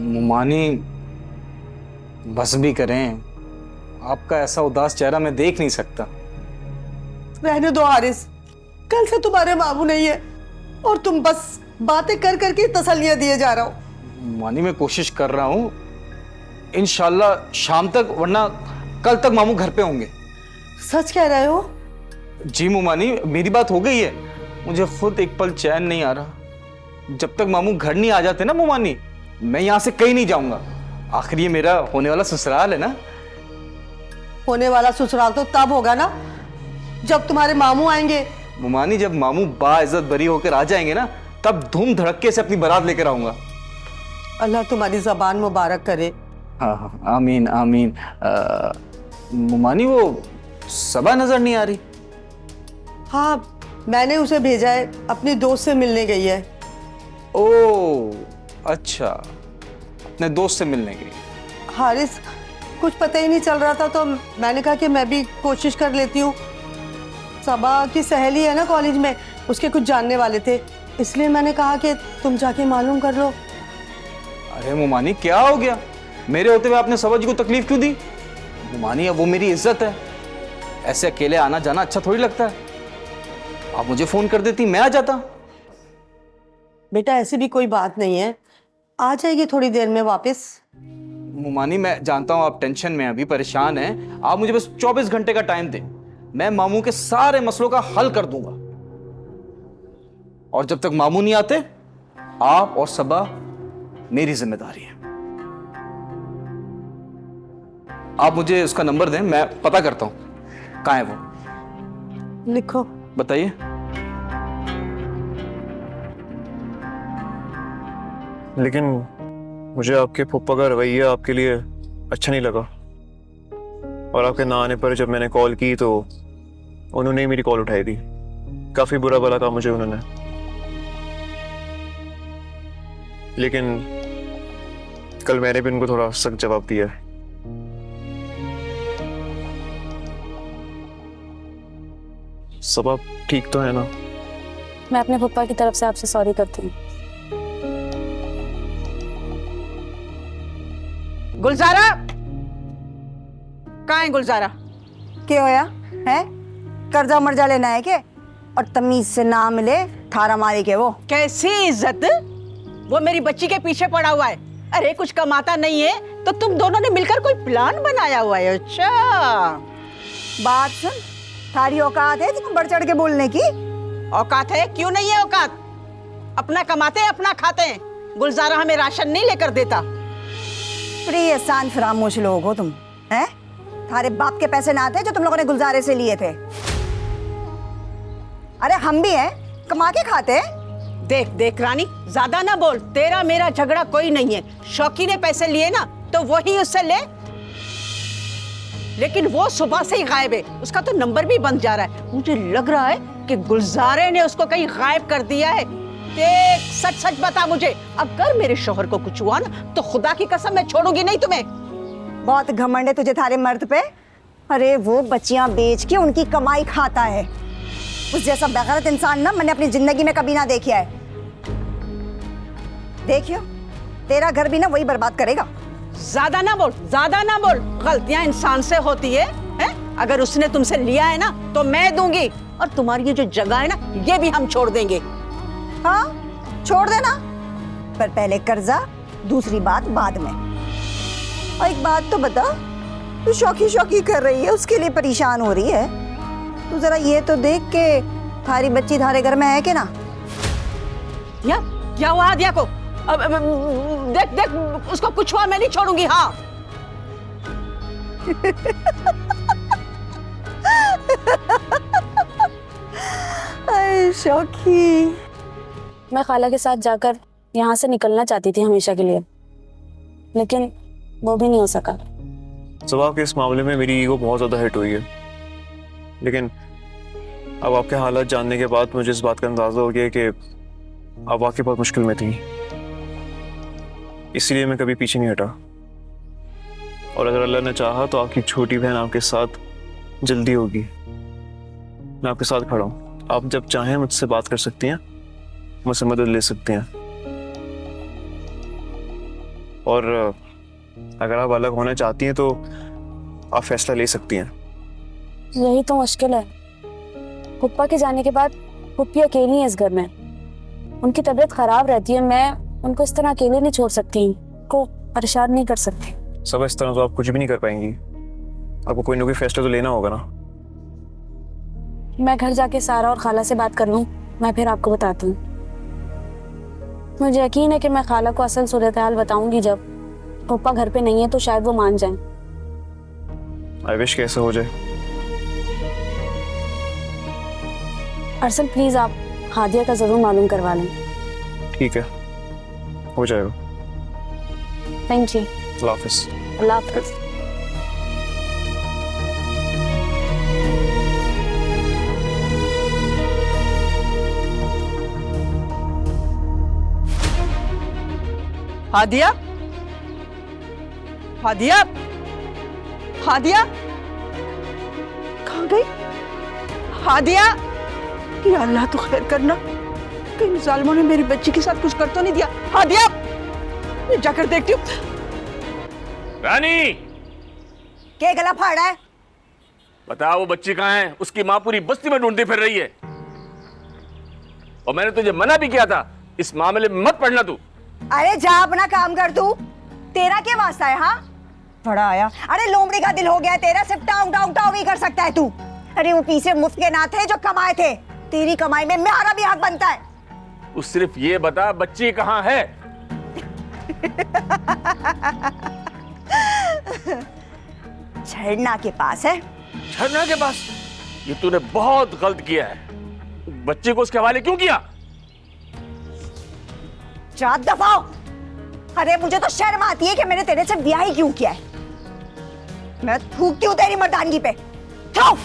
मुमानी, बस भी करें, आपका ऐसा उदास चेहरा मैं देख नहीं सकता। रहने दो हारिस, कल से तुम्हारे मामू नहीं है और तुम बस बातें कर करके तसल्लियां दिए जा रहा हो। मुमानी, मैं कोशिश कर रहा हूं, इंशाल्लाह शाम तक, वरना कल तक मामू घर पे होंगे। सच कह रहे हो? जी मुमानी, मेरी बात हो गई है। मुझे खुद एक पल चैन नहीं आ रहा। जब तक मामू घर नहीं आ जाते ना मुमानी, मैं यहां से कहीं नहीं जाऊंगा। आखिर ये मेरा होने वाला ससुराल है ना। होने वाला ससुराल तो तब होगा ना जब तुम्हारे मामू आएंगे। मुमानी, जब मामू बाइज्जत बरी होकर आ जाएंगे ना, तब धूम धड़क्के से अपनी बारात लेकर आऊंगा। अल्लाह तुम्हारी जबान मुबारक करे। हाँ हाँ, आमीन आमीन। मुमानी, वो सबा नजर नहीं आ रही। हाँ, मैंने उसे भेजा है, अपनी दोस्त से मिलने गई है। ओह अच्छा, अपने दोस्त से मिलने गई। हारिस, कुछ पता ही नहीं चल रहा था तो मैंने कहा कि मैं भी कोशिश कर लेती हूँ। सबा की सहेली है ना कॉलेज में, उसके कुछ जानने वाले थे, इसलिए मैंने कहा कि तुम जाके मालूम कर लो। अरे मुमानी, क्या हो गया? मेरे होते हुए आपने सबा जी को तकलीफ क्यों दी? मुमानी, अब वो मेरी इज्जत है, ऐसे अकेले आना जाना अच्छा थोड़ी लगता है। आप मुझे फोन कर देती, मैं आ जाता। बेटा ऐसी भी कोई बात नहीं है, आ जाएगी थोड़ी देर में वापस। मुमानी, मैं जानता हूं आप टेंशन में अभी परेशान हैं। आप मुझे बस 24 घंटे का टाइम दें, मैं मामू के सारे मसलों का हल कर दूंगा। और जब तक मामू नहीं आते, आप और सबा मेरी जिम्मेदारी है। आप मुझे उसका नंबर दें, मैं पता करता हूं कहां है वो। लिखो। बताइए। लेकिन मुझे आपके फूफा का रवैया आपके लिए अच्छा नहीं लगा, और आपके ना आने पर जब मैंने कॉल की तो उन्होंने ही मेरी कॉल उठाई थी। काफी बुरा भला कहा मुझे उन्होंने, लेकिन कल मैंने भी उनको थोड़ा सख्त जवाब दिया है। सब आप ठीक तो है ना? मैं अपने पप्पा की तरफ से आपसे सॉरी करती हूँ। गुलजारा, कहाँ है गुलजारा? क्या होया है? कर्जा मर्जा लेना है के? और तमीज से ना मिले थारा मारे के वो। कैसी इज्जत? वो मेरी बच्ची के पीछे पड़ा हुआ है। अरे कुछ कमाता नहीं है तो तुम दोनों ने मिलकर कोई प्लान बनाया हुआ है। अच्छा बात सुन, थारी औकात है तुम बढ़ चढ़ के बोलने की? औकात है, क्यों नहीं है औकात? अपना कमाते हैं अपना खाते हैं। गुलजारा हमें राशन नहीं लेकर देता। प्रिय एहसान फरामोश लोग हो तुम, हैं? थारे बाप के पैसे ना थे जो तुम लोगों ने गुलजारे से लिए थे? अरे हम भी हैं, कमा के खाते हैं। देख देख रानी, ज्यादा ना बोल। तेरा मेरा झगड़ा कोई नहीं है। शौकी ने पैसे लिए ना तो वही उससे ले, लेकिन वो सुबह से ही गायब है। उसका तो नंबर भी बंद जा रहा है। मुझे लग रहा है कि गुलजारे ने उसको कहीं गायब कर दिया है। देख, सच सच बता मुझे, अगर मेरे शौहर को कुछ हुआ ना तो खुदा की कसम मैं छोड़ूंगी नहीं तुम्हें। बहुत घमंड है तुझे थारे मर्द पे। अरे वो बच्चियां बेच के उनकी कमाई खाता है। उस जैसा बेगैरत इंसान ना मैंने अपनी जिंदगी में कभी ना देखा है। देखियो, तेरा घर भी ना वही बर्बाद करेगा। ज्यादा ना बोल, ज्यादा ना बोल। गलतियां इंसान से होती है, हैं? अगर उसने तुमसे लिया है ना तो मैं दूंगी, और तुम्हारी ये जो जगह है ना ये भी हम छोड़ देंगे। हाँ छोड़ देना, पर पहले कर्जा, दूसरी बात बाद में। और एक बात तो बता, तू शौकी शौकी कर रही है, उसके लिए परेशान हो रही है। तू जरा ये तो देख के थारी बच्ची थारे घर में है कि ना? या क्या हुआ आदिया को? अब देख देख, उसको कुछ हुआ मैं नहीं छोड़ूंगी। हाँ शौकी, मैं खाला के साथ जाकर यहाँ से निकलना चाहती थी हमेशा के लिए, लेकिन वो भी नहीं हो सका। सब के इस मामले में मेरी ईगो बहुत ज्यादा हिट हुई है, लेकिन अब आपके हालात जानने के बाद मुझे इस बात का अंदाजा हो गया कि आप वाकई बहुत मुश्किल में थी। इसलिए मैं कभी पीछे नहीं हटा, और अगर अल्लाह ने चाहा तो आपकी छोटी बहन आपके साथ जल्दी होगी। मैं आपके साथ खड़ा हूँ। आप जब चाहें मुझसे बात कर सकती हैं, मुझसे मदद ले सकती हैं। और अगर आप अलग होना चाहती हैं तो आप फैसला ले सकती हैं। यही तो मुश्किल है। पुप्पा के जाने के बाद पुप्पी अकेली है इस घर में। उनकी तबीयत खराब रहती है, मैं उनको इस तरह अकेले नहीं छोड़ सकती, को परेशान नहीं कर सकती। सब इस तरह तो आप कुछ भी नहीं कर पाएंगी, आपको कोई ना कोई फैसला तो लेना होगा ना। मैं घर जाके सारा और खाला से बात कर लूं, मैं फिर आपको बताती हूँ। मुझे यकीन है कि मैं खाला को असल सूरत हाल बताऊंगी। जब पुप्पा घर पे नहीं है तो शायद वो मान जाएं। आई विश कैसे हो जाए। अरसल प्लीज आप हादिया का जरूर मालूम करवा लें। ठीक है, हो जाएगा। Thank you. अल्लाह हाफिज़। अल्लाह हाफिज़। हादिया, हादिया, हादिया, कहाँ गई? हादिया, या अल्लाह तो खैर करना, कहीं जालिमों ने मेरी बच्ची के साथ कुछ कर तो नहीं दिया। हादिया, मैं जाकर देखती हूँ। रानी, क्या गला फाड़ा है? बता वो बच्ची कहाँ है? उसकी माँ पूरी बस्ती में ढूंढती फिर रही है। और मैंने तुझे मना भी किया था इस मामले में मत पड़ना तू। अरे जा अपना काम कर तू, तेरा क्या वास्ता है? हाँ बड़ा आया। अरे लोमड़ी का दिल हो गया तेरा, सिर्फ टाउं टाउं टाउं ही कर सकता है तू। अरे वो पीछे मुफ्त के ना थे जो कमाए थे, तेरी कमाई में मेरा भी हक बनता है। तू सिर्फ ये बता बच्ची कहाँ है? झरना के पास है। झरना के पास? ये तूने बहुत गलत किया है। बच्ची को उसके हवाले क्यों किया? जा दफाओ। अरे मुझे तो शर्म आती है कि मैंने तेरे से ब्याह ही क्यों किया है। मैं थूकती हूँ तेरी मर्दानगी पे। जाओ।